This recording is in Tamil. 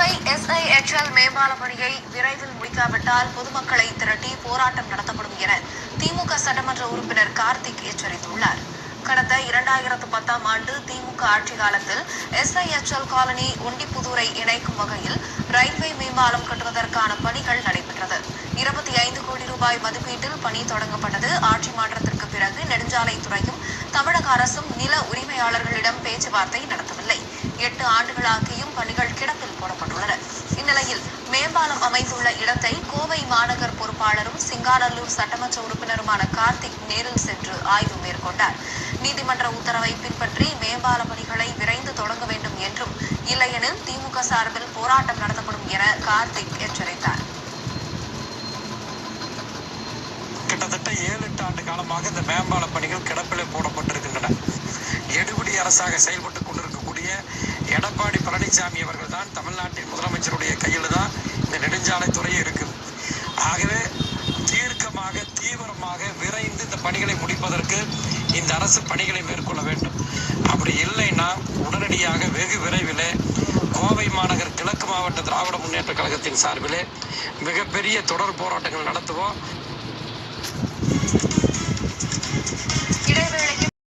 கோவை SIHL மேம்பால பணியை விரைவில் முடிக்காவிட்டால் பொதுமக்களை திரட்டி போராட்டம் நடத்தப்படும் என திமுக சட்டமன்ற உறுப்பினர் கார்த்திக் எச்சரித்துள்ளார். கடந்த 2010ஆம் ஆண்டு திமுக ஆட்சி காலத்தில் SIHL காலனி ஒண்டிப்புதூரை இணைக்கும் வகையில் ரயில்வே மேம்பாலம் கட்டுவதற்கான பணிகள் நடைபெற்றது. 25 கோடி ரூபாய் மதிப்பீட்டில் பணி தொடங்கப்பட்டது. ஆட்சி மாற்றத்திற்கு பிறகு நெடுஞ்சாலைத்துறையும் தமிழக அரசும் நில உரிமையாளர்களிடம் பேச்சுவார்த்தை நடத்தவில்லை. 8 ஆண்டுகளாகியும் பணிகள் கிடப்பில் போடப்பட்டுள்ளன. இந்நிலையில் மேம்பாலம் அமைந்துள்ள இடத்தை கோவை மாநகர் பொறுப்பாளரும் சிங்காநல்லூர் சட்டமன்ற உறுப்பினருமான கார்த்திக் நேரில் சென்று ஆய்வு மேற்கொண்டார். நீதிமன்ற உத்தரவை பின்பற்றி மேம்பால பணிகளை விரைந்து தொடங்க வேண்டும் என்றும், இல்லையெனில் திமுக சார்பில் போராட்டம் நடத்தப்படும் என கார்த்திக் எச்சரித்தார். கிட்டத்தட்ட 7-8 ஆண்டு காலமாக இந்த மேம்பால பணிகள் கிடப்பிலே போடப்பட்டிருக்கின்றன. எடுபிடி அரசாக செயல்பட்டுக் கொண்டிருக்கக்கூடிய எடப்பாடி பழனிசாமி அவர்கள் தான் தமிழ்நாட்டின் முதலமைச்சருடைய கையில் தான் இந்த நெடுஞ்சாலைத்துறை இருக்குது. ஆகவே தீவிரமாக விரைந்து இந்த பணிகளை முடிப்பதற்கு இந்த அரசு பணிகளை மேற்கொள்ள வேண்டும். அப்படி இல்லைன்னா உடனடியாக வெகு விரைவிலே கோவை மாநகர் கிழக்கு மாவட்ட திராவிட முன்னேற்ற கழகத்தின் சார்பிலே மிகப்பெரிய தொடர் போராட்டங்கள் நடத்துவோம்.